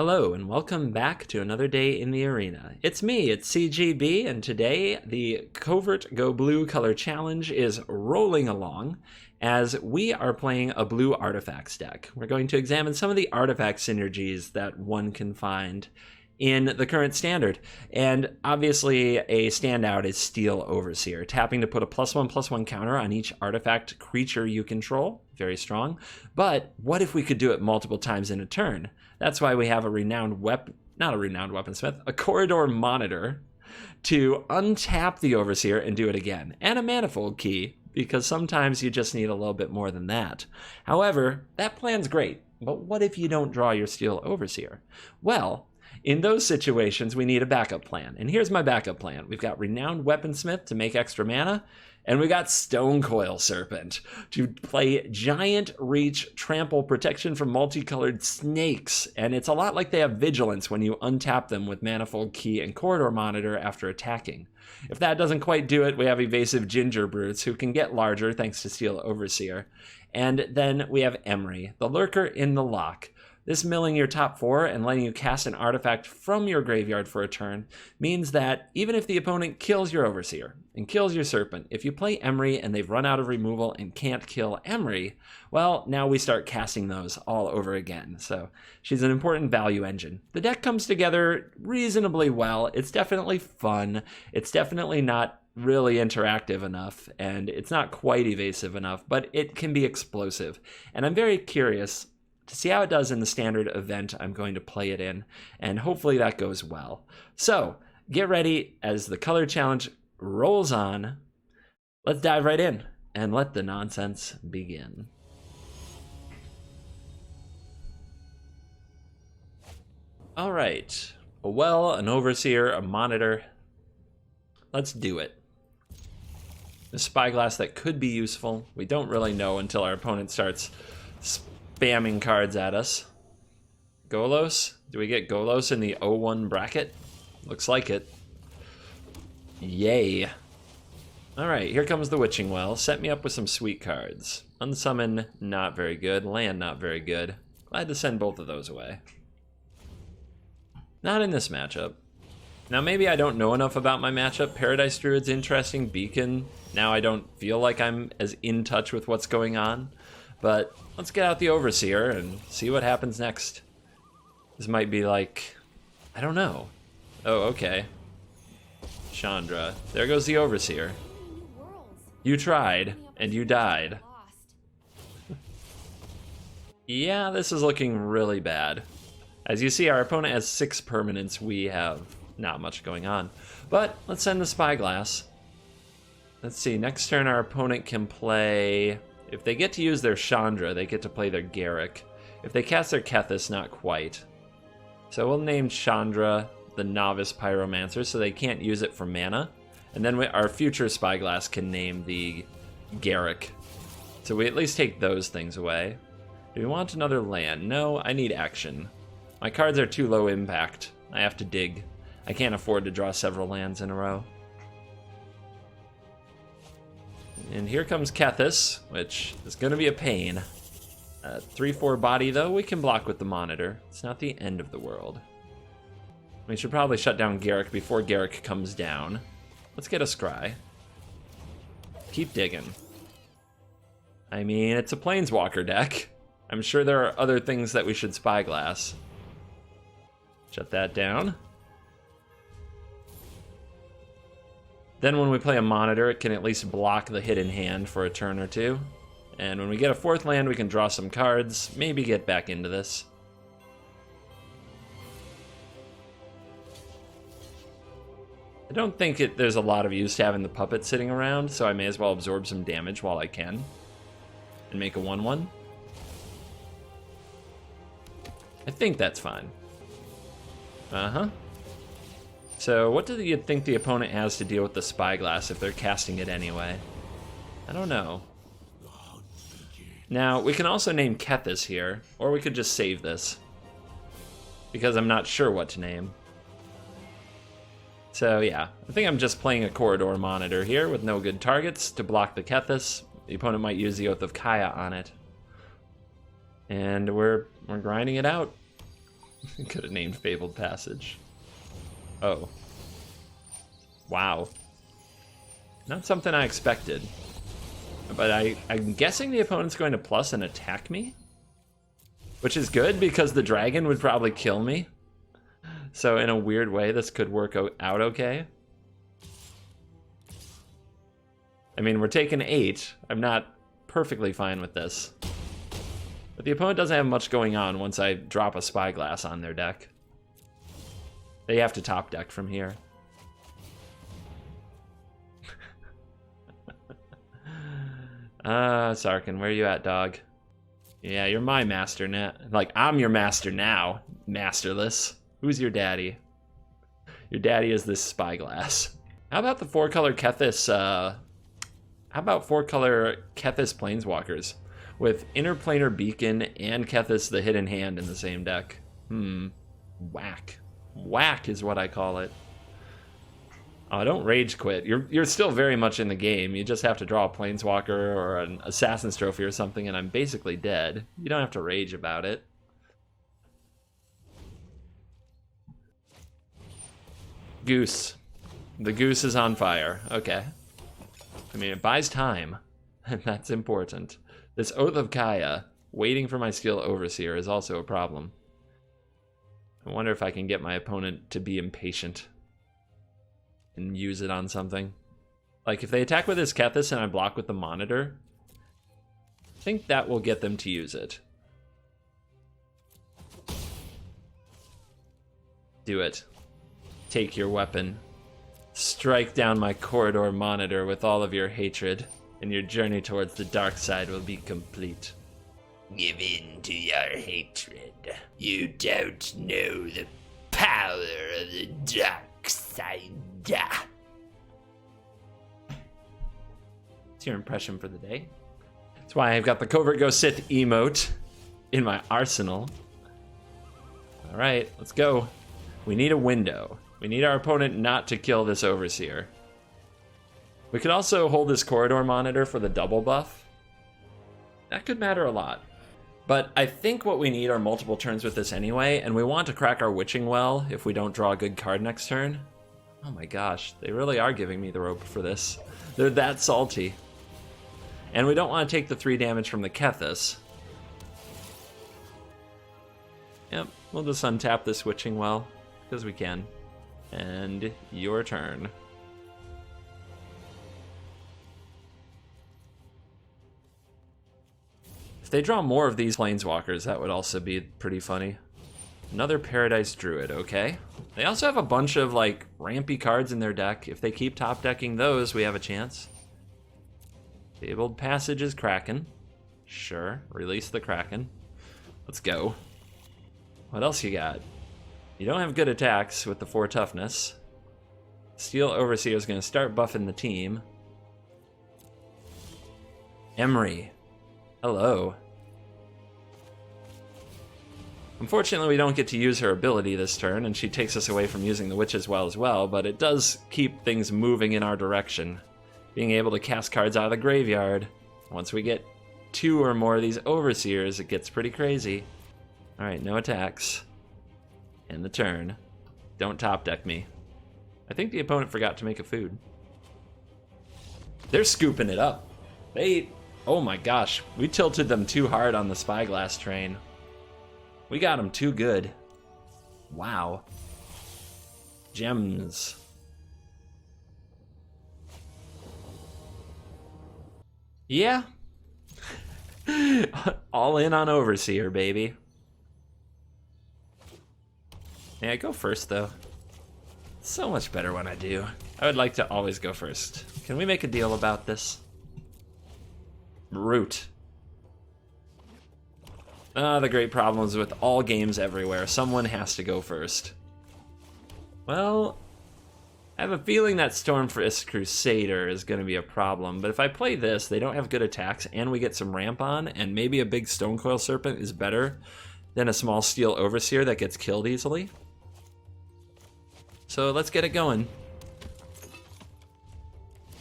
Hello and welcome back to another day in the arena. It's me, it's CGB, and today the Covert Go Blue color challenge is rolling along as we are playing a blue artifacts deck. We're going to examine some of the artifact synergies that one can find in the current standard. And obviously a standout is Steel Overseer, tapping to put a +1/+1 counter on each artifact creature you control. Very strong. But what if we could do it multiple times in a turn? That's why we have a renowned not a renowned weaponsmith, a corridor monitor to untap the Overseer and do it again. And a manifold key, because sometimes you just need a little bit more than that. However, that plan's great, but what if you don't draw your Steel Overseer? Well, in those situations, we need a backup plan. And here's my backup plan. We've got Renowned Weaponsmith to make extra mana, and we got Stonecoil Serpent to play Giant Reach Trample protection from multicolored snakes. And it's a lot like they have Vigilance when you untap them with Manifold Key and Corridor Monitor after attacking. If that doesn't quite do it, we have Evasive Ginger Brutes who can get larger thanks to Steel Overseer. And then we have Emery, the Lurker in the Lock. This milling your top 4 and letting you cast an artifact from your graveyard for a turn means that even if the opponent kills your Overseer and kills your Serpent, if you play Emery and they've run out of removal and can't kill Emery, well, now we start casting those all over again. So she's an important value engine. The deck comes together reasonably well. It's definitely fun. It's definitely not really interactive enough, and it's not quite evasive enough, but it can be explosive. And I'm very curious to see how it does in the standard event I'm going to play it in, and hopefully that goes well. So, get ready as the color challenge rolls on. Let's dive right in and let the nonsense begin. All right, a well, an Overseer, a Monitor. Let's do it. The Spyglass that could be useful. We don't really know until our opponent starts spamming cards at us. Golos? Do we get Golos in the 0-1 bracket? Looks like it. Yay. Alright, here comes the Witching Well. Set me up with some sweet cards. Unsummon, not very good. Land, not very good. Glad to send both of those away. Not in this matchup. Now maybe I don't know enough about my matchup. Paradise Druid's interesting. Beacon. Now I don't feel like I'm as in touch with what's going on. But let's get out the Overseer and see what happens next. This might be like, I don't know. Oh, okay. Chandra. There goes the Overseer. You tried, and you died. Yeah, this is looking really bad. As you see, our opponent has 6 permanents. We have not much going on. But let's send the Spyglass. Let's see, next turn our opponent can play... If they get to use their Chandra, they get to play their Garruk. If they cast their Kethis, not quite. So we'll name Chandra the Novice Pyromancer so they can't use it for mana. And then our future Spyglass can name the Garruk. So we at least take those things away. Do we want another land? No, I need action. My cards are too low impact. I have to dig. I can't afford to draw several lands in a row. And here comes Kethis, which is going to be a pain. 3/4 body, though, we can block with the Monitor. It's not the end of the world. We should probably shut down Garruk before Garruk comes down. Let's get a Scry. Keep digging. I mean, it's a Planeswalker deck. I'm sure there are other things that we should Spyglass. Shut that down. Then when we play a Monitor, it can at least block the hidden hand for a turn or two. And when we get a 4th land, we can draw some cards, maybe get back into this. I don't think there's a lot of use to having the puppet sitting around, so I may as well absorb some damage while I can. And make a 1/1. I think that's fine. Uh-huh. So what do you think the opponent has to deal with the Spyglass if they're casting it anyway? I don't know. Now, we can also name Kethis here, or we could just save this, because I'm not sure what to name. So yeah, I think I'm just playing a Corridor Monitor here with no good targets to block the Kethis. The opponent might use the Oath of Kaya on it. And we're grinding it out. Could have named Fabled Passage. Oh. Wow. Not something I expected. But I'm guessing the opponent's going to plus and attack me? Which is good because the dragon would probably kill me. So in a weird way, this could work out okay. I mean, we're taking 8. I'm not perfectly fine with this. But the opponent doesn't have much going on once I drop a Spyglass on their deck. They have to top deck from here. Sarkin, where you at, dog? Yeah, you're my master now. Like, I'm your master now, masterless. Who's your daddy? Your daddy is this Spyglass. How about the 4-color Kethis, how about 4-color Kethis Planeswalkers with Interplanar Beacon and Kethis the Hidden Hand in the same deck? Whack. Whack is what I call it. Oh, don't rage quit. You're still very much in the game. You just have to draw a Planeswalker or an Assassin's Trophy or something, and I'm basically dead. You don't have to rage about it. Goose. The goose is on fire. Okay. I mean, it buys time, and that's important. This Oath of Kaya, waiting for my Steel Overseer, is also a problem. I wonder if I can get my opponent to be impatient and use it on something. Like, if they attack with this Kethis and I block with the Monitor, I think that will get them to use it. Do it. Take your weapon. Strike down my Corridor Monitor with all of your hatred, and your journey towards the dark side will be complete. Give in to your hatred. You don't know the power of the dark side. It's your impression for the day. That's why I've got the Covert Go Sith emote in my arsenal. All right, let's go. We need a window. We need our opponent not to kill this Overseer. We could also hold this Corridor Monitor for the double buff. That could matter a lot. But I think what we need are multiple turns with this anyway, and we want to crack our Witching Well if we don't draw a good card next turn. Oh my gosh, they really are giving me the rope for this. They're that salty. And we don't want to take the 3 damage from the Kethis. Yep, we'll just untap this Witching Well, because we can. And your turn. If they draw more of these Planeswalkers, that would also be pretty funny. Another Paradise Druid, okay. They also have a bunch of, like, rampy cards in their deck. If they keep top decking those, we have a chance. Fabled Passage is Kraken. Sure, release the Kraken. Let's go. What else you got? You don't have good attacks with the 4 toughness. Steel Overseer is going to start buffing the team. Emery. Hello. Unfortunately, we don't get to use her ability this turn, and she takes us away from using the Witch's Well as well, but it does keep things moving in our direction. Being able to cast cards out of the graveyard. Once we get 2 or more of these Overseers, it gets pretty crazy. Alright, no attacks. End the turn. Don't top deck me. I think the opponent forgot to make a food. They're scooping it up. Oh my gosh, we tilted them too hard on the Spyglass train. We got them too good. Wow. Gems. Yeah. All in on Overseer, baby. Yeah, I go first, though. So much better when I do. I would like to always go first. Can we make a deal about this? Root. The great problems with all games everywhere. Someone has to go first. Well, I have a feeling that Stormfist Crusader is going to be a problem, but if I play this, they don't have good attacks, and we get some ramp on, and maybe a big Stonecoil Serpent is better than a small Steel Overseer that gets killed easily. So let's get it going.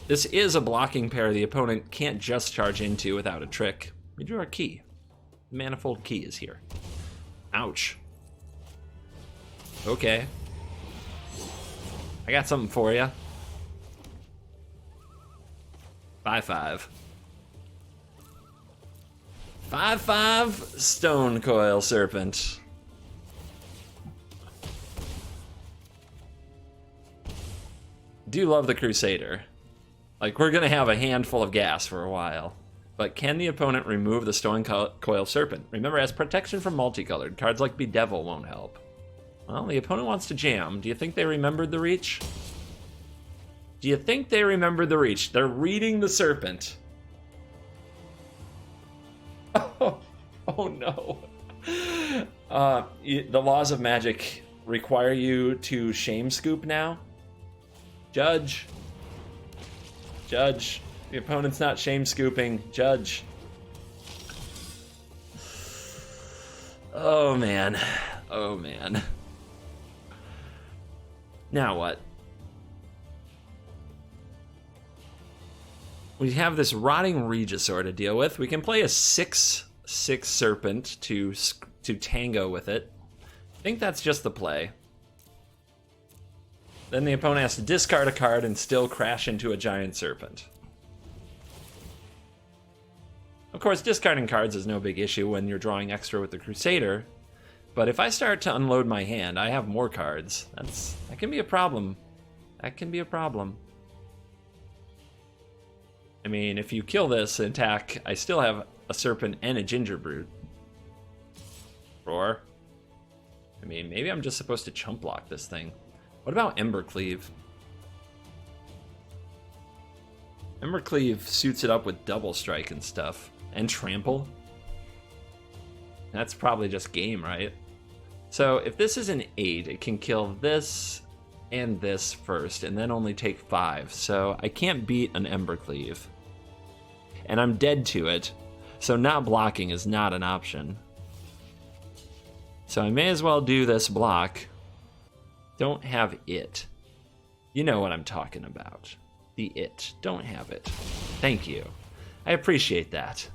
This is a blocking pair the opponent can't just charge into without a trick. We drew our key. The Manifold Key is here. Ouch. Okay. I got something for you. 5/5. 5/5 Stone Coil Serpent. Do love the Crusader. Like, we're gonna have a handful of gas for a while. But can the opponent remove the Stone Coil Serpent? Remember, as protection from multicolored, cards like Bedevil won't help. Well, the opponent wants to jam. Do you think they remembered the reach? Do you think they remembered the reach? They're reading the Serpent. Oh, oh no. The laws of magic require you to shame scoop now. Judge. Judge. The opponent's not shame scooping. Judge. Oh man. Oh man. Now what? We have this Rotting Regisaur to deal with. We can play a 6/6 Serpent to tango with it. I think that's just the play. Then the opponent has to discard a card and still crash into a giant serpent. Of course, discarding cards is no big issue when you're drawing extra with the Crusader, but if I start to unload my hand, I have more cards. That can be a problem. That can be a problem. I mean, if you kill this and attack, I still have a serpent and a ginger brute. Roar. I mean, maybe I'm just supposed to chump block this thing. What about Embercleave? Embercleave suits it up with double strike and stuff. And trample. That's probably just game, right? So if this is an 8, it can kill this and this first, and then only take 5. So I can't beat an Embercleave. And I'm dead to it, so not blocking is not an option. So I may as well do this block. Don't have it. You know what I'm talking about. The it. Don't have it. Thank you. I appreciate that.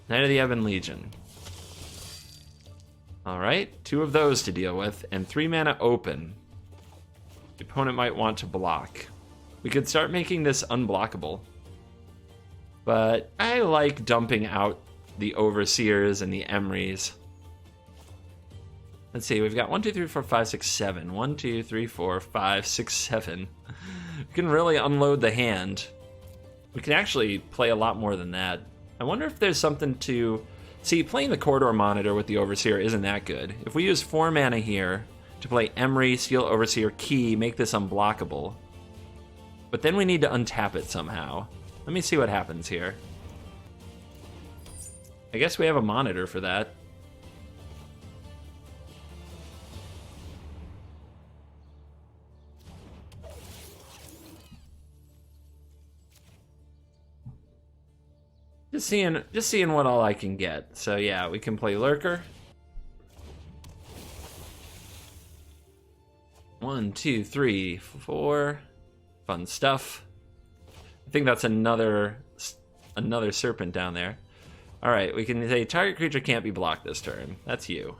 Knight of the Ebon Legion. Alright, 2 of those to deal with, and 3 mana open. The opponent might want to block. We could start making this unblockable. But I like dumping out the Overseers and the Emrys. Let's see, we've got 1, 2, 3, 4, 5, 6, 7. 1, 2, 3, 4, 5, 6, 7. We can really unload the hand. We can actually play a lot more than that. I wonder if there's something to... See, playing the Corridor Monitor with the Overseer isn't that good. If we use 4 mana here to play Emry, Steel Overseer, Key, make this unblockable. But then we need to untap it somehow. Let me see what happens here. I guess we have a monitor for that. Just seeing what all I can get. So yeah, we can play Lurker. 1, 2, 3, 4. Fun stuff. I think that's another serpent down there. All right, we can say target creature can't be blocked this turn. That's you.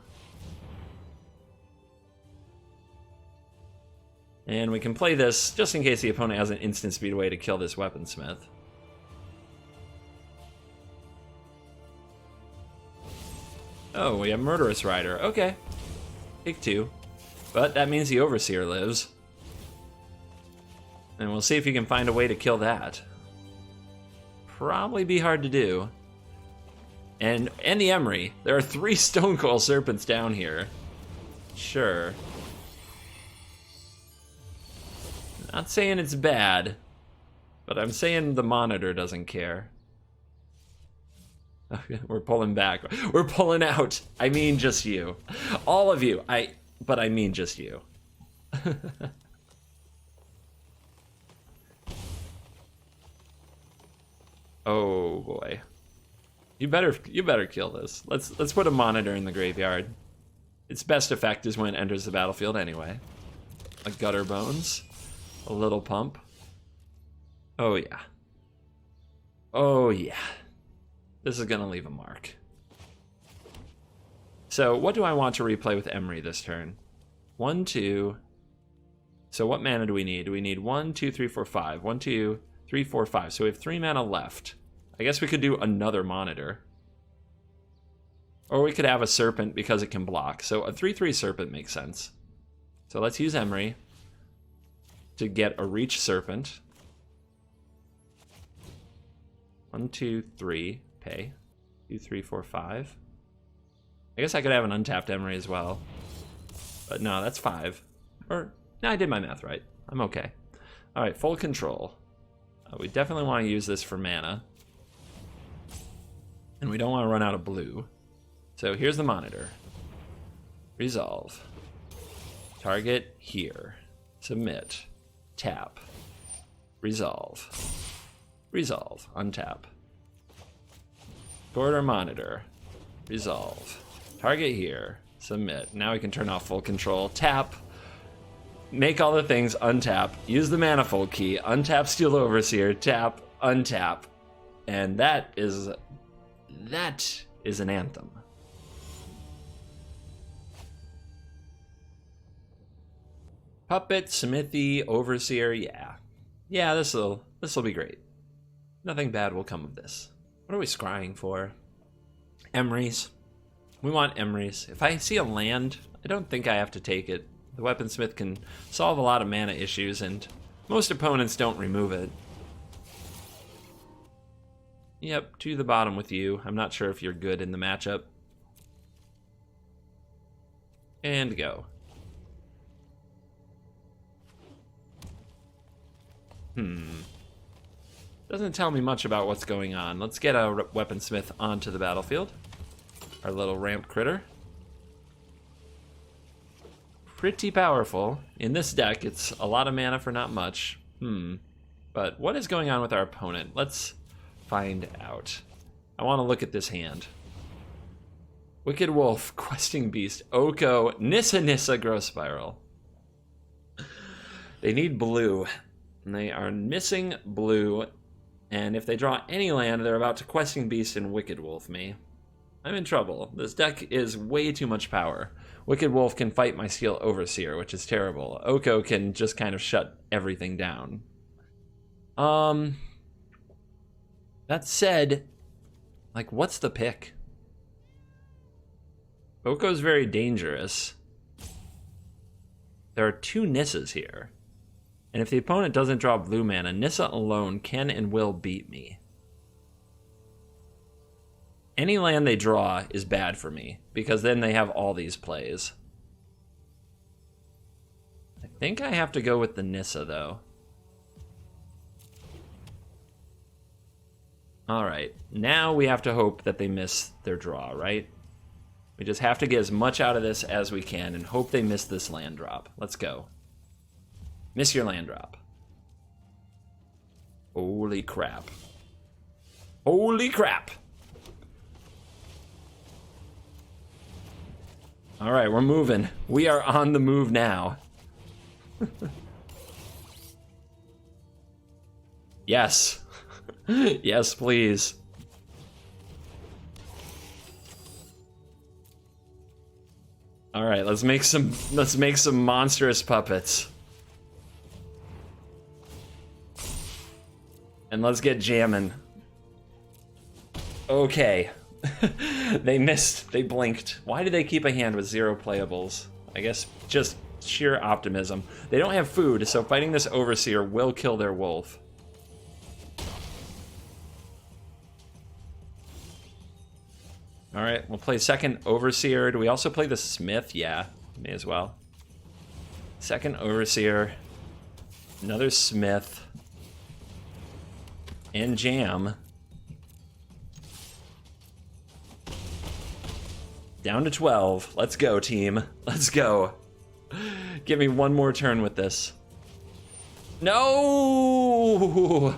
And we can play this just in case the opponent has an instant speed way to kill this weaponsmith. Oh, we have Murderous Rider. Okay. Take 2. But that means the Overseer lives. And we'll see if you can find a way to kill that. Probably be hard to do. And the Emry. There are 3 Stone Coil Serpents down here. Sure. Not saying it's bad, but I'm saying the monitor doesn't care. We're pulling back. We're pulling out. I mean just you. All of you. But I mean just you. Oh boy. You better kill this. Let's put a monitor in the graveyard. Its best effect is when it enters the battlefield anyway. A Gutter Bones. A little pump. Oh yeah. Oh yeah. This is gonna leave a mark. So what do I want to replay with Emery this turn? 1, 2. So what mana do we need? Do we need 1, 2, 3, 4, 5? 1, 2, 3, 4, 5. So we have 3 mana left. I guess we could do another Monitor. Or we could have a Serpent because it can block. So a 3/3 Serpent makes sense. So let's use Emery to get a Reach Serpent. 1, 2, 3. Pay. 2, 3, 4, 5. I guess I could have an untapped Emery as well. But no, that's 5. Or, no, I did my math right. I'm okay. Alright, full control. We definitely want to use this for mana. And we don't want to run out of blue. So here's the Monitor. Resolve. Target here. Submit. Tap. Resolve. Resolve. Untap. Quarter Monitor. Resolve. Target here. Submit. Now we can turn off full control. Tap. Make all the things. Untap. Use the Manifold key. Untap Steel Overseer. Tap. Untap. And that is an anthem. Puppet, Smithy, Overseer, yeah. Yeah, this'll be great. Nothing bad will come of this. What are we scrying for? Emery's. We want Emery's. If I see a land, I don't think I have to take it. The Weaponsmith can solve a lot of mana issues, and most opponents don't remove it. Yep, to the bottom with you. I'm not sure if you're good in the matchup. And go. Doesn't tell me much about what's going on. Let's get a Weaponsmith onto the battlefield. Our little ramp critter. Pretty powerful. In this deck, it's a lot of mana for not much. But what is going on with our opponent? Let's find out. I want to look at this hand. Wicked Wolf, Questing Beast, Oko, Nissa, Growth Spiral. They need blue. And they are missing blue. And if they draw any land, they're about to Questing Beast and Wicked Wolf me. I'm in trouble. This deck is way too much power. Wicked Wolf can fight my Steel Overseer, which is terrible. Oko can just kind of shut everything down. That said, like, what's the pick? Oko's very dangerous. There are 2 Nissas here. And if the opponent doesn't draw blue mana, Nissa alone can and will beat me. Any land they draw is bad for me, because then they have all these plays. I think I have to go with the Nissa, though. Alright, now we have to hope that they miss their draw, right? We just have to get as much out of this as we can and hope they miss this land drop. Let's go. Miss your land drop. Holy crap. Holy crap! Alright, we're moving. We are on the move now. Yes. Yes, please. Alright, let's make some monstrous puppets. And let's get jamming. Okay. They missed. They blinked. Why do they keep a hand with 0 playables? I guess just sheer optimism. They don't have food, so fighting this Overseer will kill their wolf. Alright, we'll play second Overseer. Do we also play the Smith? Yeah, may as well. Second Overseer. Another Smith. And jam. Down to 12. Let's go, team. Let's go. Give me one more turn with this. No!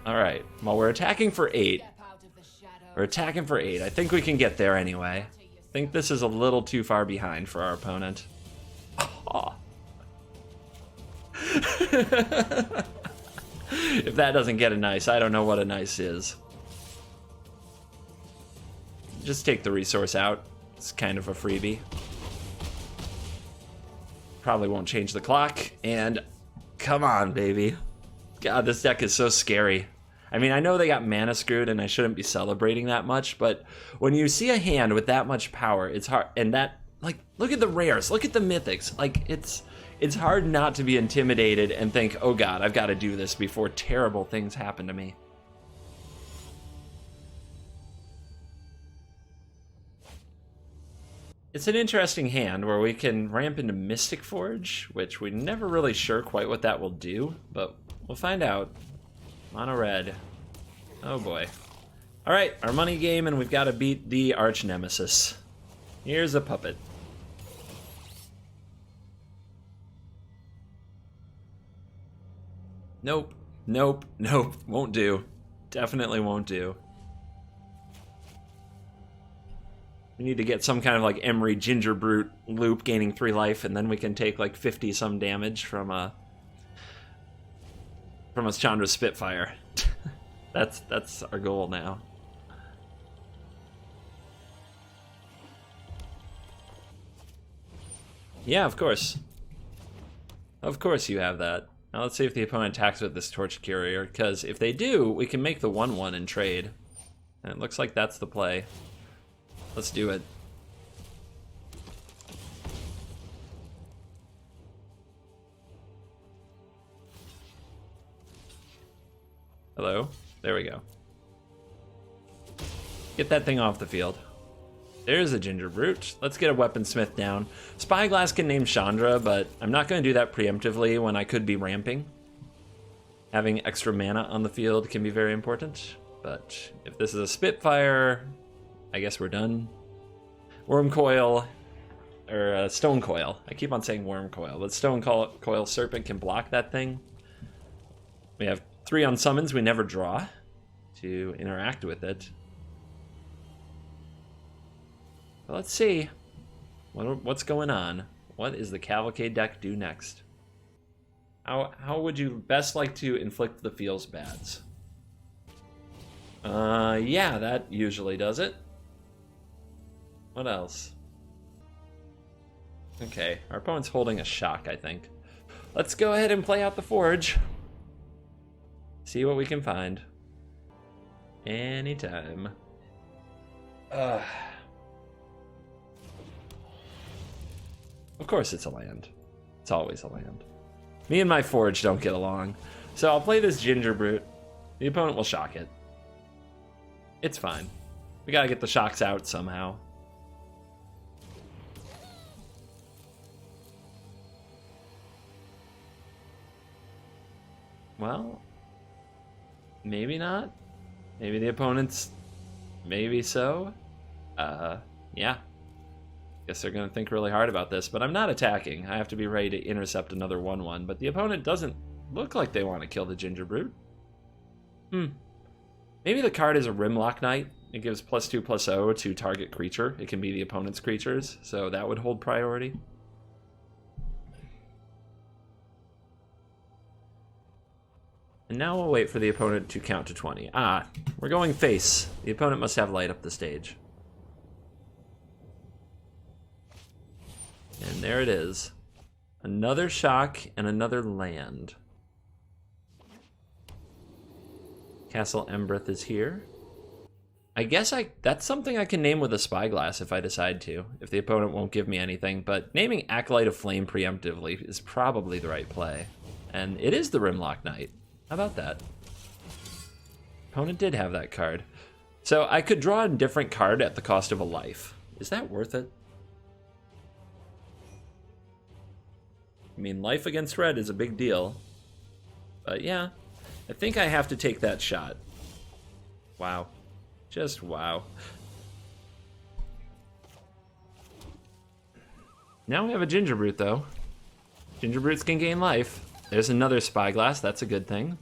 Alright, well, we're attacking for 8. We're attacking for 8. I think we can get there anyway. I think this is a little too far behind for our opponent. Oh. If that doesn't get a nice, I don't know what a nice is. just take the resource out. It's kind of a freebie. Probably won't change the clock. And come on, baby. God, this deck is so scary. I mean, I know they got mana screwed and I shouldn't be celebrating that much, but when you see a hand with that much power, it's hard. And that, like, look at the rares, look at the mythics. Like, it's hard not to be intimidated and think, oh God, I've got to do this before terrible things happen to me. It's an interesting hand where we can ramp into Mystic Forge, which we're never really sure quite what that will do, but we'll find out. Mono red. Oh boy. All right, our money game, and we've got to beat the arch nemesis. Here's a puppet. Nope, nope, nope, won't do. Definitely won't do. We need to get some kind of like Emery Ginger Brute loop gaining 3 life, and then we can take like 50 some damage from a Chandra's Spitfire. That's our goal now. Yeah, of course. Of course you have that. Now let's see if the opponent attacks with this Torch Courier, because if they do, we can make the 1/1 and trade. And it looks like that's the play. Let's do it. Hello? There we go. Get that thing off the field. There's a Ginger Brute. Let's get a Weaponsmith down. Spyglass can name Chandra, but I'm not going to do that preemptively when I could be ramping. Having extra mana on the field can be very important, but if this is a Spitfire, I guess we're done. Worm Coil, or Stone Coil. I keep on saying Worm Coil, but Stone Coil Serpent can block that thing. We have 3 on summons we never draw to interact with it. But let's see what's going on. What is the Cavalcade deck do next? How would you best like to inflict the feels bads? Yeah, that usually does it. What else? Okay, our opponent's holding a shock, I think. Let's go ahead and play out the Forge. See what we can find. Anytime. Of course it's a land. It's always a land. Me and my Forge don't get along. So I'll play this Ginger Brute. The opponent will shock it. It's fine. We gotta get the shocks out somehow. Well, maybe not. Maybe the opponent's... Maybe so. Yeah. Guess they're gonna think really hard about this, but I'm not attacking. I have to be ready to intercept another 1/1, but the opponent doesn't look like they want to kill the Ginger Brute. Maybe the card is a Rimlock Knight. It gives +2/+0 to target creature. It can be the opponent's creatures, so that would hold priority. And now we'll wait for the opponent to count to 20. Ah, we're going face. The opponent must have light up the stage. And there it is. Another shock and another land. Castle Embreth is here. I guess that's something I can name with a Spyglass if I decide to, if the opponent won't give me anything, but naming Acolyte of Flame preemptively is probably the right play. And it is the Rimlock Knight. How about that? Opponent did have that card. So I could draw a different card at the cost of a life. Is that worth it? I mean, life against red is a big deal. But yeah, I think I have to take that shot. Wow. Just wow. Now we have a Ginger Brute, though. Ginger Brutes can gain life. There's another Spyglass. That's a good thing.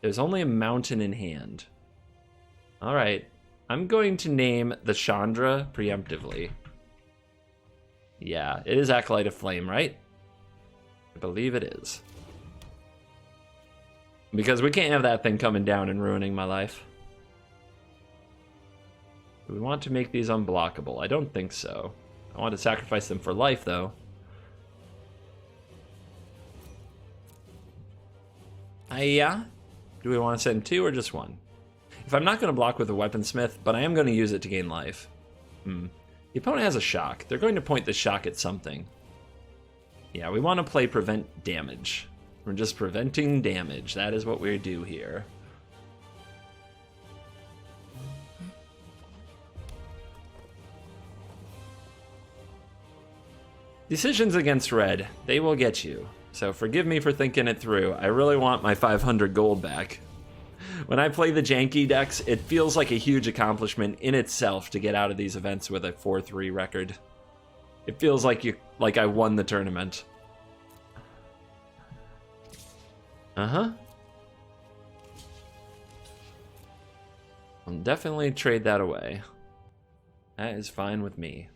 There's only a mountain in hand. All right. I'm going to name the Chandra preemptively. Yeah, it is Acolyte of Flame, right? I believe it is. Because we can't have that thing coming down and ruining my life. Do we want to make these unblockable? I don't think so. I want to sacrifice them for life, though. Yeah. Do we want to send 2 or just 1? If I'm not going to block with a weaponsmith, but I am going to use it to gain life. The opponent has a shock. They're going to point the shock at something. Yeah, we want to play prevent damage. We're just preventing damage. That is what we do here. Decisions against red. They will get you. So forgive me for thinking it through. I really want my 500 gold back. When I play the janky decks, it feels like a huge accomplishment in itself to get out of these events with a 4-3 record. It feels like I won the tournament. I'll definitely trade that away. That is fine with me.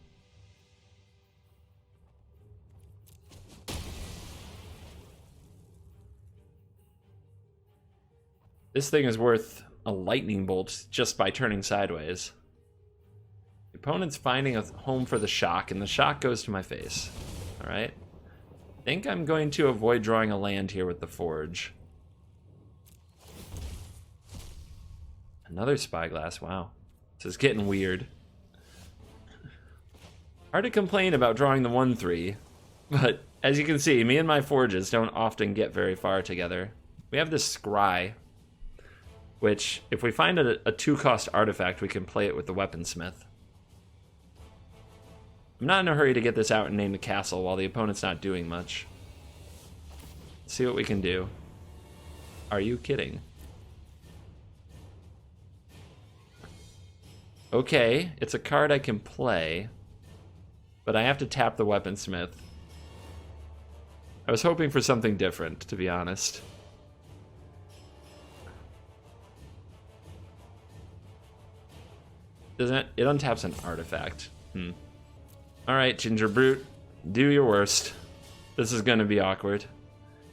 This thing is worth a lightning bolt just by turning sideways. The opponent's finding a home for the shock, and the shock goes to my face. Alright. I think I'm going to avoid drawing a land here with the forge. Another spyglass, wow. This is getting weird. Hard to complain about drawing the 1-3, but as you can see, me and my forges don't often get very far together. We have this scry, which, if we find a 2-cost artifact, we can play it with the weaponsmith. I'm not in a hurry to get this out and name the castle while the opponent's not doing much. Let's see what we can do. Are you kidding? Okay, it's a card I can play, but I have to tap the weaponsmith. I was hoping for something different, to be honest. It untaps an artifact. Alright, Ginger Brute, do your worst. This is going to be awkward.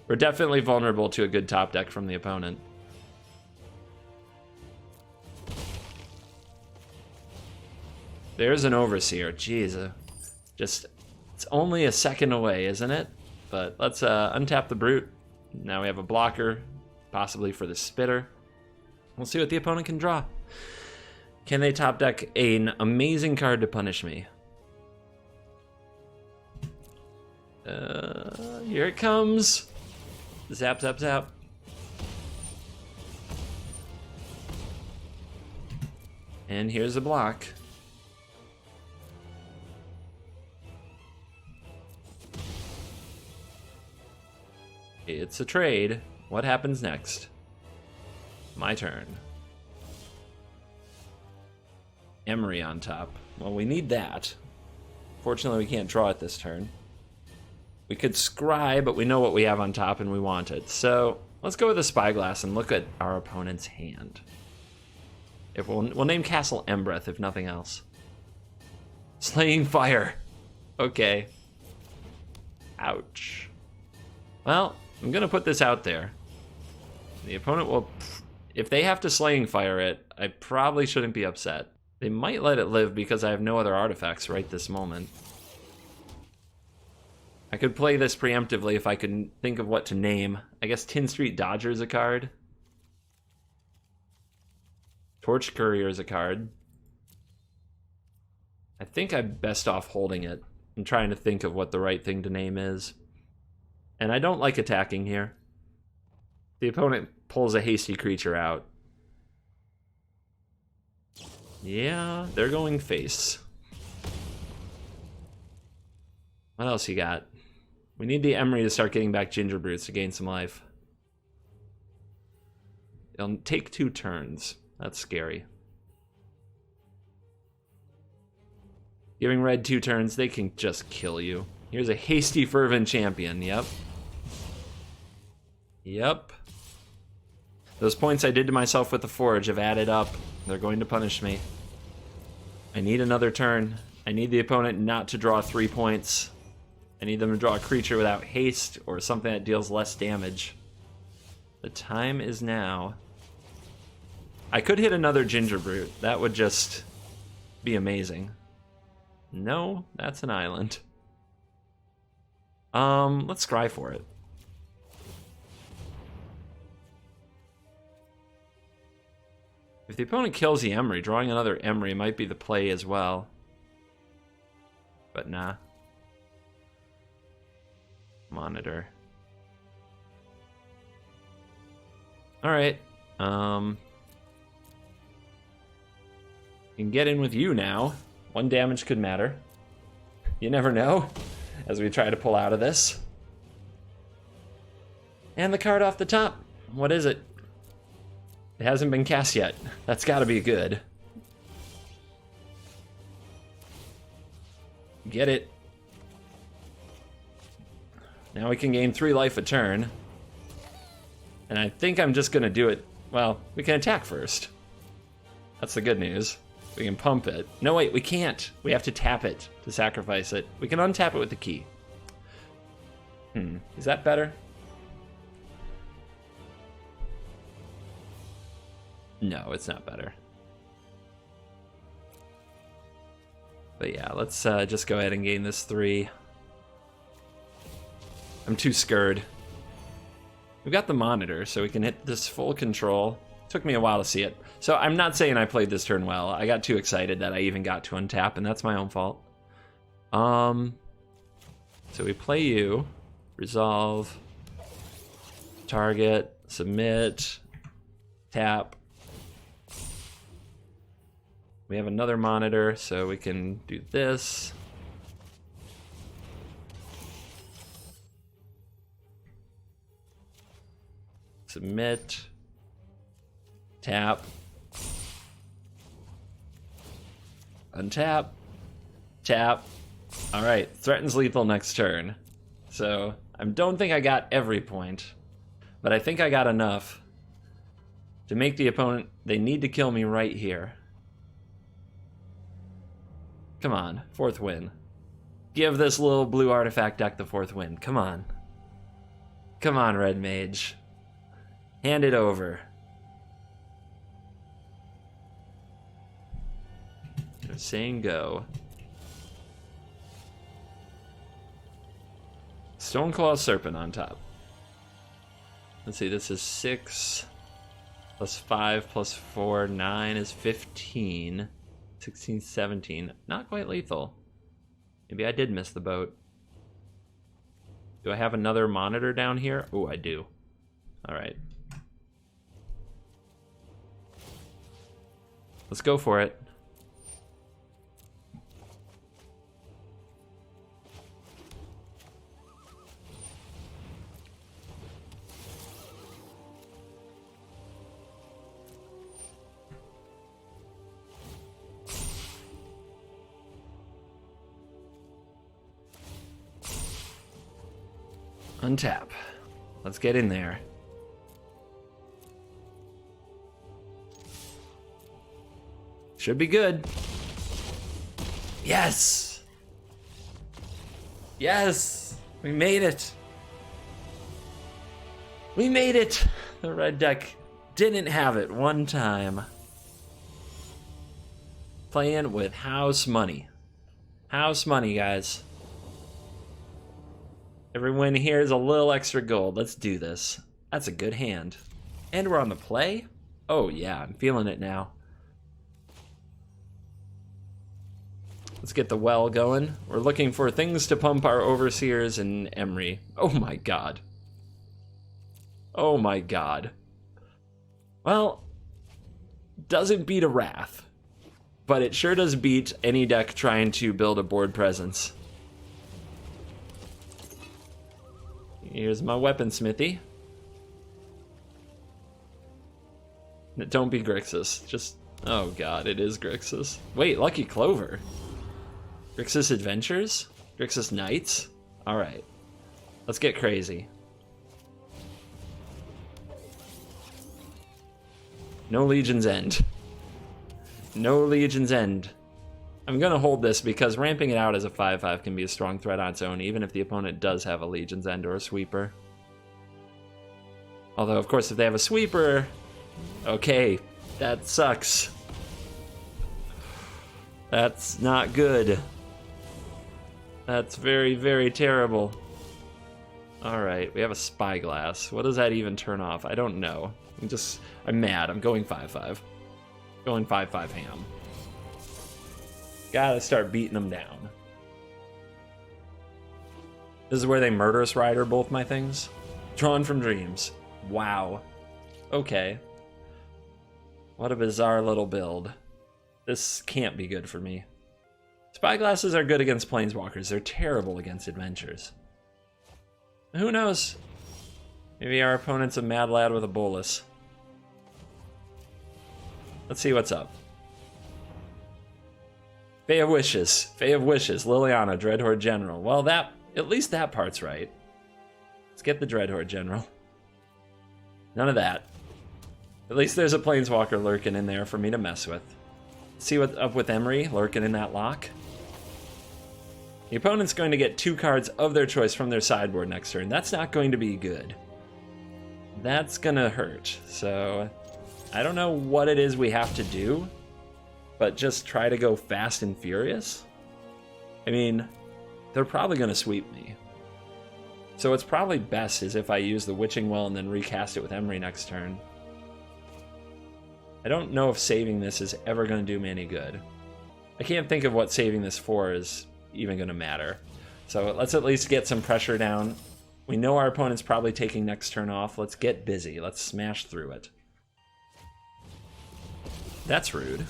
We're definitely vulnerable to a good top deck from the opponent. There's an Overseer. Jeez. It's only a second away, isn't it? But let's untap the Brute. Now we have a blocker, possibly for the Spitter. We'll see what the opponent can draw. Can they top deck an amazing card to punish me? Here it comes. Zap, zap, zap. And here's a block. It's a trade. What happens next? My turn. Emery on top. Well, we need that. Fortunately, we can't draw it this turn. We could scry, but we know what we have on top and we want it. So let's go with a spyglass and look at our opponent's hand. If we'll name Castle Embreth, if nothing else. Slaying Fire. Okay. Ouch. Well, I'm gonna put this out there. The opponent will... If they have to Slaying Fire it, I probably shouldn't be upset. They might let it live because I have no other artifacts right this moment. I could play this preemptively if I could think of what to name. I guess Tin Street Dodger is a card. Torch Courier is a card. I think I'm best off holding it. I'm trying to think of what the right thing to name is. And I don't like attacking here. The opponent pulls a hasty creature out. Yeah, they're going face. What else you got? We need the Emery to start getting back Ginger Brutes to gain some life. It'll take 2 turns. That's scary. Giving red 2 turns, they can just kill you. Here's a Hasty Fervent Champion, yep. Yep. Those points I did to myself with the Forge have added up. They're going to punish me. I need another turn. I need the opponent not to draw 3 points. I need them to draw a creature without haste or something that deals less damage. The time is now. I could hit another Ginger Brute. That would just Be amazing. No, that's an island. Let's scry for it. If the opponent kills the Emery, drawing another Emery might be the play as well. But nah. Monitor. Alright. Can get in with you now. 1 damage could matter. You never know, as we try to pull out of this. And the card off the top. What is it? It hasn't been cast yet. That's gotta be good. Get it. Now we can gain 3 life a turn. And I think I'm just gonna do it. Well, we can attack first. That's the good news. We can pump it. No, wait, we can't. We have to tap it to sacrifice it. We can untap it with the key. Is that better? No, it's not better. But yeah, let's just go ahead and gain this 3. I'm too scared. We've got the monitor, so we can hit this full control. Took me a while to see it. So I'm not saying I played this turn well. I got too excited that I even got to untap, and that's my own fault. So we play you, resolve, target, submit, tap. We have another monitor, so we can do this. Submit. Tap. Untap. Tap. Alright, threatens lethal next turn. So, I don't think I got every point, but I think I got enough to make the opponent, they need to kill me right here. Come on, 4th win. Give this little blue artifact deck the 4th win. Come on. Come on, Red Mage. Hand it over. They're saying go. Stoneclaw Serpent on top. Let's see, this is 6 plus 5 plus 4, 9 is 15. 16, 17. Not quite lethal. Maybe I did miss the boat. Do I have another monitor down here? Oh, I do. Alright. Let's go for it. Untap. Let's get in there. Should be good. Yes! Yes! We made it! We made it! The red deck didn't have it one time. Playing with house money. House money, guys. Every win here is a little extra gold. Let's do this. That's a good hand. And we're on the play? Oh yeah, I'm feeling it now. Let's get the well going. We're looking for things to pump our Overseers and Emery. Oh my god. Oh my god. Well, doesn't beat a Wrath, but it sure does beat any deck trying to build a board presence. Here's my weaponsmithy. Don't be Grixis. Just, oh god, it is Grixis. Wait, Lucky Clover. Grixis Adventures? Grixis Knights? Alright. Let's get crazy. No Legion's End. No Legion's End. I'm going to hold this because ramping it out as a 5/5 can be a strong threat on its own, even if the opponent does have a Legion's End or a Sweeper. Although, of course, if they have a Sweeper, okay, that sucks. That's not good. That's very, very terrible. Alright, we have a spyglass. What does that even turn off? I don't know. I'm mad. I'm going 5-5. Going 5-5 ham. Gotta start beating them down. This is where they Murderous Rider both my things. Drawn from Dreams. Wow. Okay. What a bizarre little build. This can't be good for me. Spyglasses are good against Planeswalkers. They're terrible against Adventures. Who knows? Maybe our opponent's a mad lad with a bolus. Let's see what's up. Fae of Wishes. Fae of Wishes. Liliana, Dreadhorde General. Well, at least that part's right. Let's get the Dreadhorde General. None of that. At least there's a Planeswalker lurking in there for me to mess with. See what's up with Emery lurking in that lock? The opponent's going to get 2 cards of their choice from their sideboard next turn. That's not going to be good. That's gonna hurt. So, I don't know what it is we have to do, but just try to go fast and furious? I mean, they're probably gonna sweep me. So what's probably best is if I use the Witching Well and then recast it with Emery next turn. I don't know if saving this is ever going to do me any good. I can't think of what saving this for is even going to matter. So let's at least get some pressure down. We know our opponent's probably taking next turn off. Let's get busy. Let's smash through it. That's rude.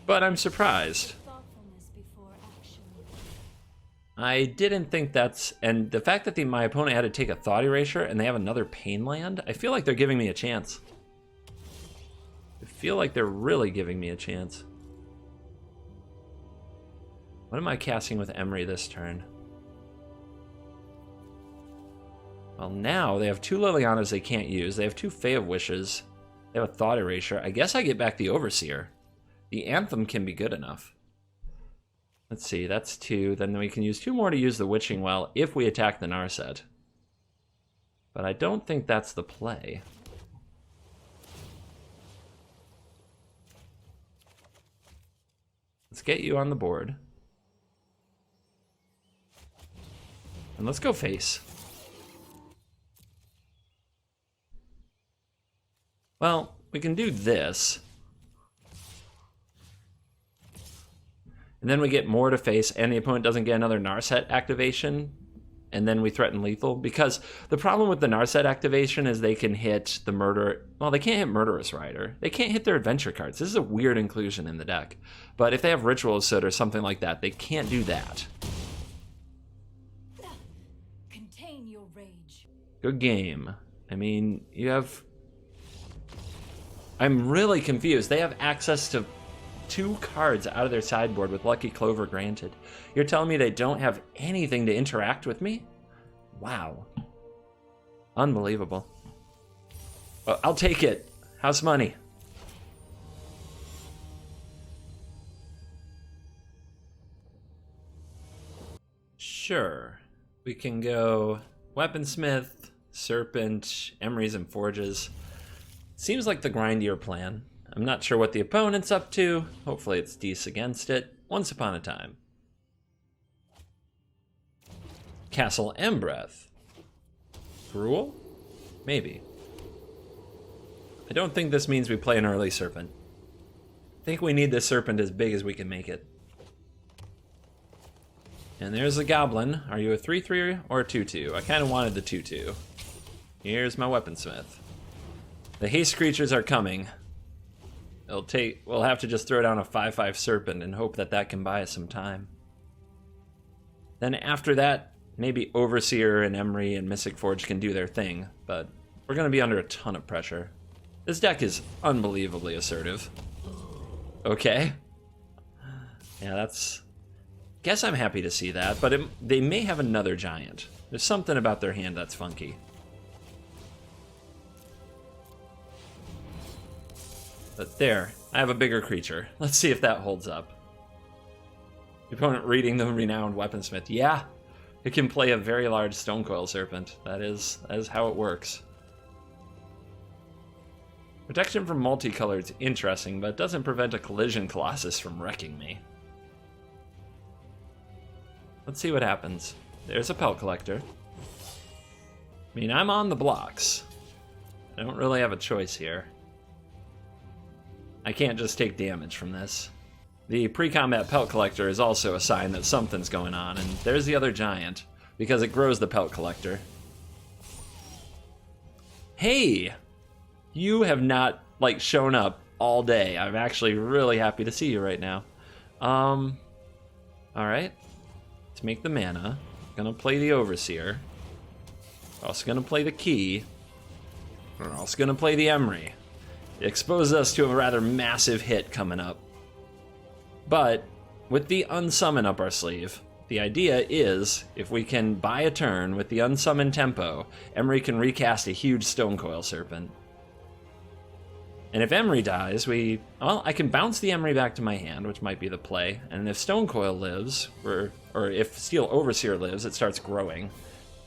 But I'm surprised. I didn't think that's... And the fact that my opponent had to take a Thought Erasure and they have another Pain Land, I feel like they're giving me a chance. I feel like they're really giving me a chance. What am I casting with Emery this turn? Well, now they have 2 Lilianas they can't use. They have 2 Fae of Wishes. They have a Thought Erasure. I guess I get back the Overseer. The Anthem can be good enough. Let's see, that's 2. Then we can use 2 more to use the Witching Well if we attack the Narset. But I don't think that's the play. Let's get you on the board. And let's go face. Well, we can do this. And then we get more to face, and the opponent doesn't get another Narset activation, and then we threaten lethal. Because the problem with the Narset activation is they can hit the Murder... Well, they can't hit Murderous Rider. They can't hit their adventure cards. This is a weird inclusion in the deck. But if they have Ritual Soot or something like that, they can't do that. Contain your rage. Good game. I mean, you have... I'm really confused. They have access to 2 cards out of their sideboard with Lucky Clover granted. You're telling me they don't have anything to interact with me? Wow. Unbelievable. Well, I'll take it. House money. Sure. We can go Weaponsmith, Serpent, Emeries and Forges. Seems like the grindier plan. I'm not sure what the opponent's up to. Hopefully it's Dees against it. Once upon a time. Castle Embreth. Gruul? Maybe. I don't think this means we play an early Serpent. I think we need this Serpent as big as we can make it. And there's a Goblin. Are you a 3/3 or a 2/2? I kind of wanted the 2/2. Here's my Weaponsmith. The haste creatures are coming. We'll have to just throw down a 5/5 Serpent and hope that that can buy us some time. Then after that, maybe Overseer and Emery and Mystic Forge can do their thing, but we're going to be under a ton of pressure. This deck is unbelievably assertive. Okay. Yeah, that's... Guess I'm happy to see that, but they may have another giant. There's something about their hand that's funky. But there, I have a bigger creature. Let's see if that holds up. The opponent reading the Renowned Weaponsmith. Yeah, it can play a very large Stonecoil Serpent. That is how it works. Protection from multicolored's interesting, but it doesn't prevent a collision colossus from wrecking me. Let's see what happens. There's a pelt collector. I mean, I'm on the blocks. I don't really have a choice here. I can't just take damage from this. The pre-combat pelt collector is also a sign that something's going on, and there's the other giant, because it grows the pelt collector. Hey! You have not, like, shown up all day. I'm actually really happy to see you right now. Alright. Let's make the mana. Gonna play the Overseer. Also gonna play the Key. We're also gonna play the Emery. It exposes us to a rather massive hit coming up. But with the Unsummon up our sleeve, the idea is, if we can buy a turn with the Unsummon tempo, Emery can recast a huge Stonecoil Serpent. And if Emery dies, I can bounce the Emery back to my hand, which might be the play. And if Stonecoil lives, or if Steel Overseer lives, it starts growing.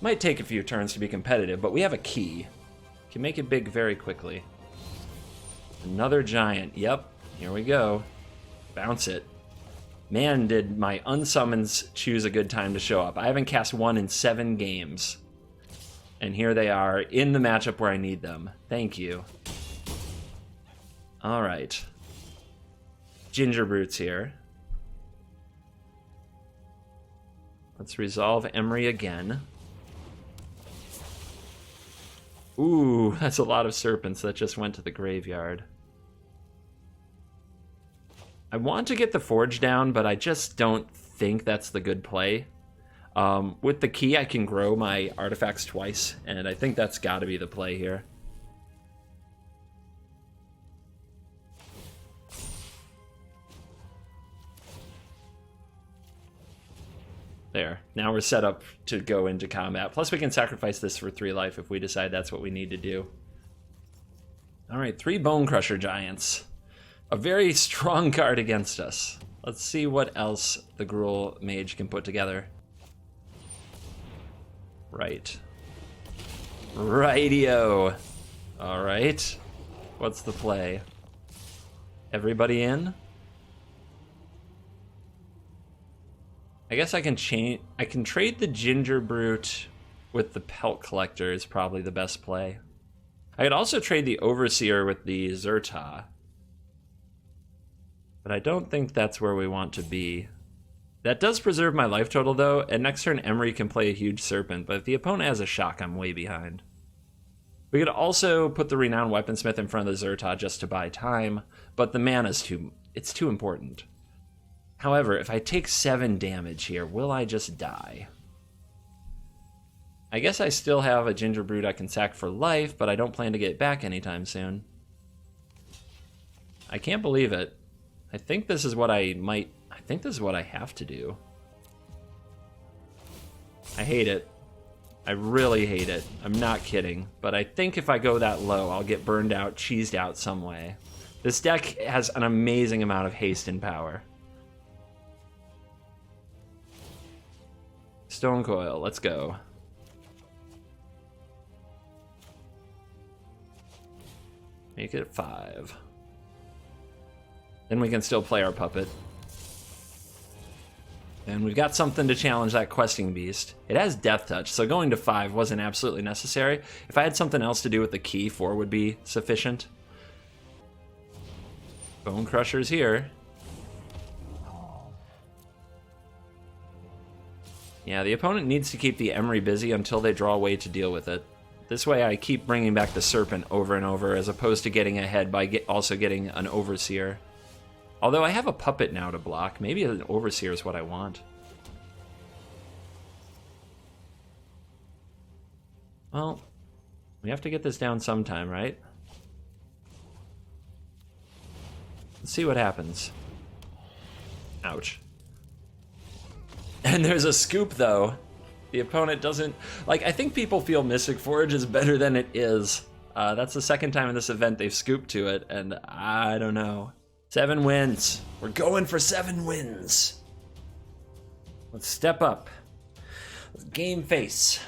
Might take a few turns to be competitive, but we have a key. Can make it big very quickly. Another giant. Yep, here we go. Bounce it. Man, did my unsummons choose a good time to show up. I haven't cast one in 7 games. And here they are in the matchup where I need them. Thank you. Alright. Ginger Brutes here. Let's resolve Emery again. Ooh, that's a lot of serpents that just went to the graveyard. I want to get the Forge down, but I just don't think that's the good play. With the key, I can grow my artifacts twice, and I think that's got to be the play here. There. Now we're set up to go into combat. Plus we can sacrifice this for 3 life if we decide that's what we need to do. Alright, 3 Bone Crusher Giants. A very strong card against us. Let's see what else the Gruul Mage can put together. Right. Rightio. Alright. What's the play? Everybody in? I guess I can trade the Ginger Brute with the Pelt Collector is probably the best play. I could also trade the Overseer with the Zerta. But I don't think that's where we want to be. That does preserve my life total though, and next turn Emery can play a huge Serpent, but if the opponent has a shock, I'm way behind. We could also put the Renowned Weaponsmith in front of the Zerta just to buy time, but the mana's too important. However, if I take 7 damage here, will I just die? I guess I still have a Ginger Brute I can sack for life, but I don't plan to get it back anytime soon. I can't believe it. I think this is what I have to do. I hate it. I really hate it. I'm not kidding. But I think if I go that low, I'll get burned out, cheesed out some way. This deck has an amazing amount of haste and power. Stonecoil, let's go. Make it 5. Then we can still play our puppet. And we've got something to challenge that questing beast. It has Death Touch, so going to 5 wasn't absolutely necessary. If I had something else to do with the key, 4 would be sufficient. Bone Crusher's here. Yeah, the opponent needs to keep the Emery busy until they draw a way to deal with it. This way I keep bringing back the Serpent over and over, as opposed to getting ahead by also getting an Overseer. Although I have a puppet now to block, maybe an Overseer is what I want. Well, we have to get this down sometime, right? Let's see what happens. Ouch. And there's a scoop, though. The opponent doesn't... Like, I think people feel Mystic Forge is better than it is. That's the second time in this event they've scooped to it, and I don't know. 7 wins. We're going for 7 wins. Let's step up. Let's game face.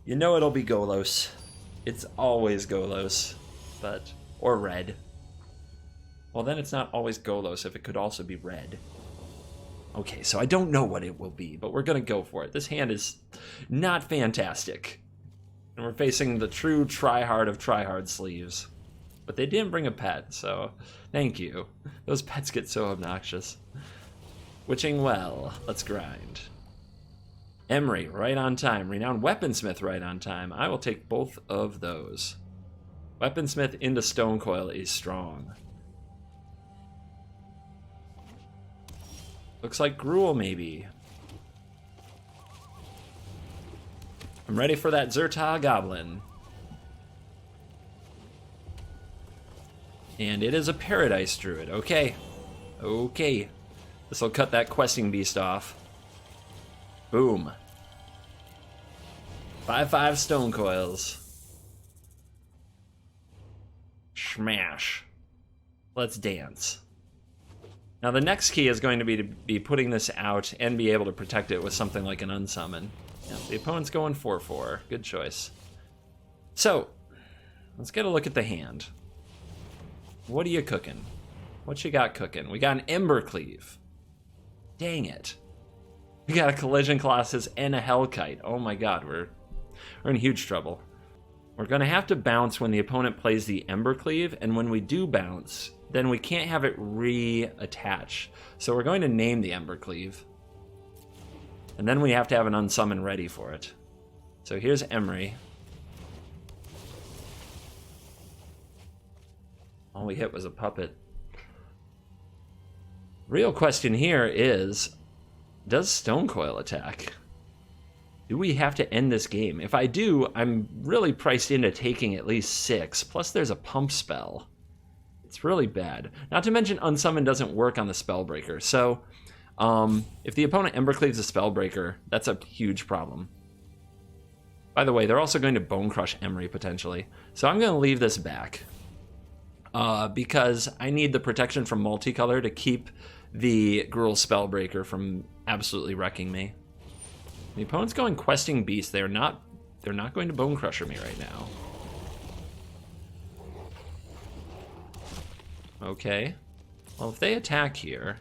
You know it'll be Golos. It's always Golos. But Or red. Well, then it's not always Golos if it could also be red. Okay, so I don't know what it will be, but we're going to go for it. This hand is not fantastic. And we're facing the true tryhard of tryhard sleeves. But they didn't bring a pet, so thank you. Those pets get so obnoxious. Witching Well, let's grind. Emery, right on time. Renowned Weaponsmith, right on time. I will take both of those. Weaponsmith into Stonecoil is strong. Looks like Gruul, maybe. I'm ready for that Zerta Goblin. And it is a Paradise Druid. Okay. Okay. This will cut that questing beast off. Boom. 5/5 stone coils. Smash. Let's dance. Now the next key is going to be putting this out and be able to protect it with something like an unsummon. Yeah, the opponent's going 4/4. Good choice. So, let's get a look at the hand. What are you cooking? What you got cooking? We got an Embercleave. Dang it. We got a Collision Colossus and a Hellkite. Oh my god, we're in huge trouble. We're going to have to bounce when the opponent plays the Embercleave, and when we do bounce, then we can't have it reattach. So we're going to name the Embercleave. And then we have to have an unsummon ready for it. So here's Emery. All we hit was a puppet. Real question here is, does Stonecoil attack? Do we have to end this game? If I do, I'm really priced into taking at least 6. Plus there's a pump spell. It's really bad. Not to mention Unsummon doesn't work on the Spellbreaker. So if the opponent Embercleaves a Spellbreaker, that's a huge problem. By the way, they're also going to Bone Crush Emery potentially. So I'm going to leave this back. Because I need the protection from Multicolor to keep the Gruul Spellbreaker from absolutely wrecking me. The opponent's going Questing Beast. They're not going to Bone Crusher me right now. Okay. Well, if they attack here,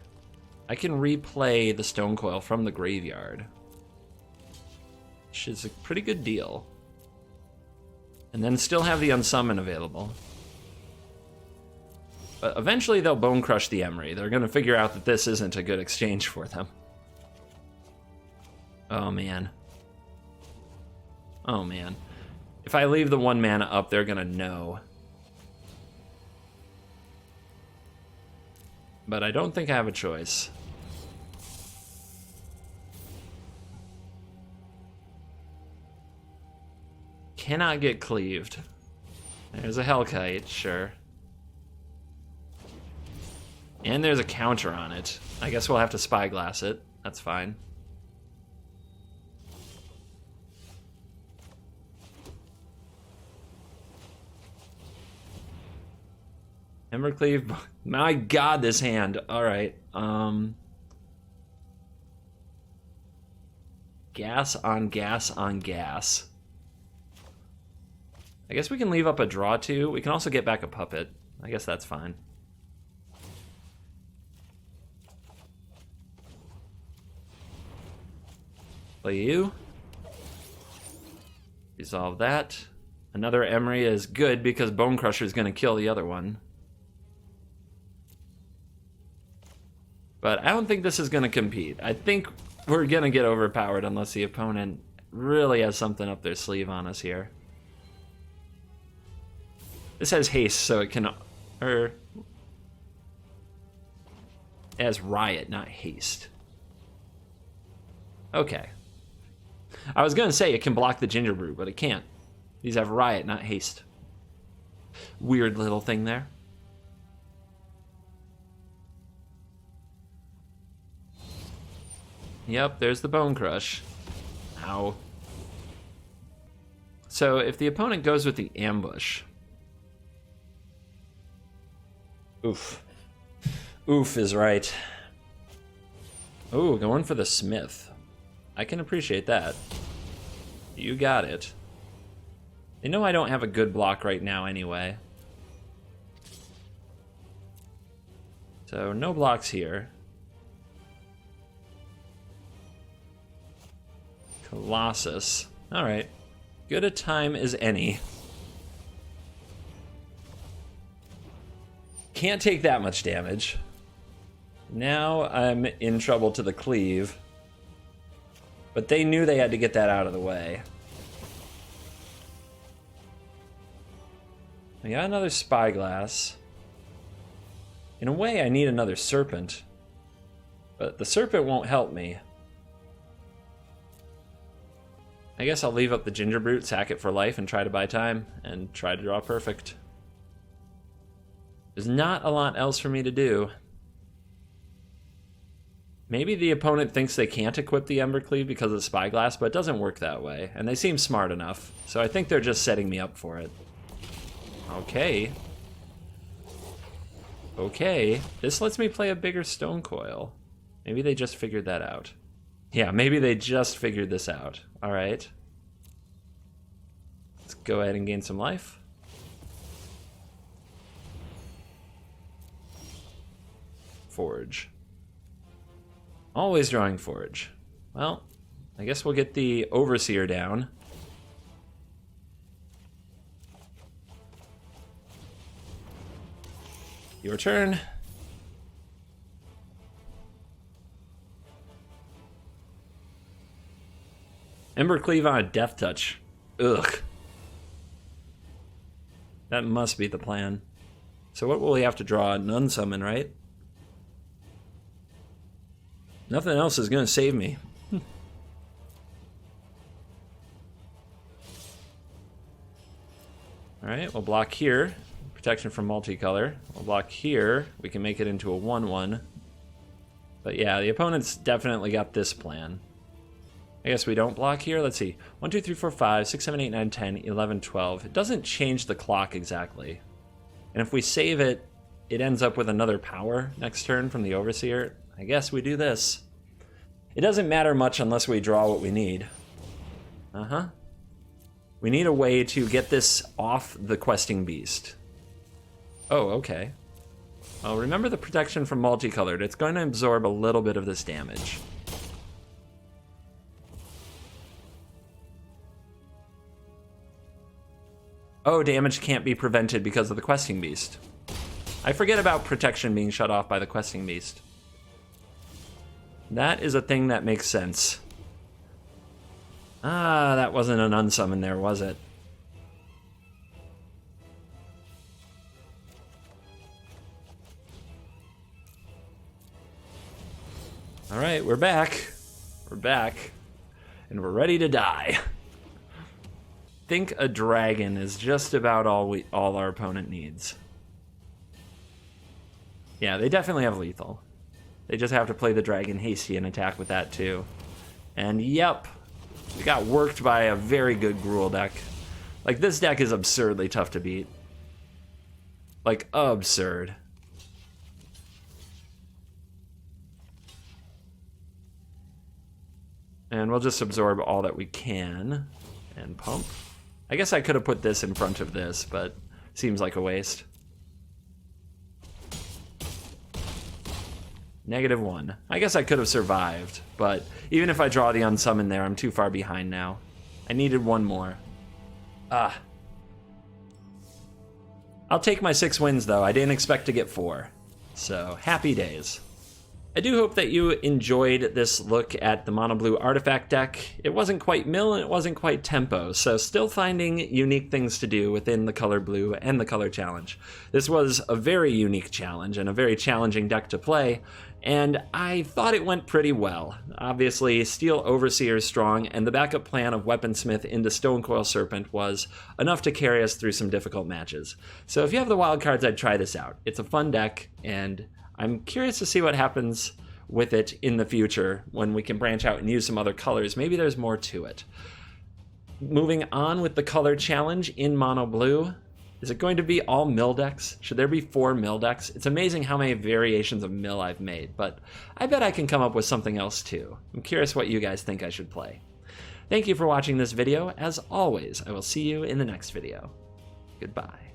I can replay the Stonecoil from the graveyard, which is a pretty good deal. And then still have the Unsummon available. But eventually they'll Bone Crush the Emery. They're going to figure out that this isn't a good exchange for them. Oh, man. Oh, man. If I leave the 1 mana up, they're going to know. But I don't think I have a choice. Cannot get cleaved. There's a Hellkite, sure. And there's a counter on it. I guess we'll have to Spyglass it. That's fine. Embercleave. My god, this hand. Alright. Gas on gas on gas. I guess we can leave up a draw too. We can also get back a puppet. I guess that's fine. Play you. Resolve that. Another Emery is good because Bone Crusher is going to kill the other one. But I don't think this is going to compete. I think we're going to get overpowered unless the opponent really has something up their sleeve on us here. This has haste, so it can... It has riot, not haste. Okay. I was going to say it can block the Ginger Brew, but it can't. These have riot, not haste. Weird little thing there. Yep, there's the Bone Crush. Ow. So if the opponent goes with the ambush... Oof. Oof is right. Ooh, going for the Smith. I can appreciate that. You got it. They know I don't have a good block right now anyway. So no blocks here. Colossus. Alright. Good a time as any. Can't take that much damage. Now I'm in trouble to the cleave. But they knew they had to get that out of the way. I got another spyglass. In a way, I need another serpent. But the serpent won't help me. I guess I'll leave up the ginger brute, sack it for life, and try to buy time, and try to draw perfect. There's not a lot else for me to do. Maybe the opponent thinks they can't equip the Embercleave because of the Spyglass, but it doesn't work that way, and they seem smart enough, so I think they're just setting me up for it. Okay. Okay, this lets me play a bigger Stone Coil. Maybe they just figured that out. Yeah, maybe they just figured this out. Alright. Let's go ahead and gain some life. Forge. Always drawing Forge. Well, I guess we'll get the Overseer down. Your turn. Embercleave on a Death Touch. Ugh. That must be the plan. So what will we have to draw? Nun Summon, right? Nothing else is going to save me. Alright, we'll block here. Protection from multicolor. We'll block here. We can make it into a 1/1. But yeah, the opponent's definitely got this plan. I guess we don't block here. Let's see. 1, 2, 3, 4, 5, 6, 7, 8, 9, 10, 11, 12. It doesn't change the clock exactly. And if we save it, it ends up with another power next turn from the Overseer. I guess we do this. It doesn't matter much unless we draw what we need. Uh-huh. We need a way to get this off the Questing Beast. Oh, okay. Well, remember the protection from multicolored. It's going to absorb a little bit of this damage. Oh, damage can't be prevented because of the Questing Beast. I forget about protection being shut off by the Questing Beast. That is a thing that makes sense. Ah, that wasn't an unsummon there, was it? Alright, we're back. We're back. And we're ready to die. Think a dragon is just about all our opponent needs. Yeah, they definitely have lethal. They just have to play the dragon hasty and attack with that too. And yep, we got worked by a very good Gruul deck. Like, this deck is absurdly tough to beat. Like, absurd. And we'll just absorb all that we can and pump. I guess I could have put this in front of this, but seems like a waste. -1. I guess I could have survived, but even if I draw the unsummon there, I'm too far behind now. I needed one more. Ah. I'll take my 6 wins, though. I didn't expect to get 4. So, happy days. I do hope that you enjoyed this look at the Mono Blue Artifact deck. It wasn't quite mill and it wasn't quite tempo, so still finding unique things to do within the color blue and the color challenge. This was a very unique challenge and a very challenging deck to play, and I thought it went pretty well. Obviously, Steel Overseer is strong, and the backup plan of Weaponsmith into Stonecoil Serpent was enough to carry us through some difficult matches. So if you have the wild cards, I'd try this out. It's a fun deck, and I'm curious to see what happens with it in the future when we can branch out and use some other colors. Maybe there's more to it. Moving on with the color challenge in Mono Blue. Is it going to be all mill decks? Should there be 4 mill decks? It's amazing how many variations of mill I've made, but I bet I can come up with something else too. I'm curious what you guys think I should play. Thank you for watching this video. As always, I will see you in the next video. Goodbye.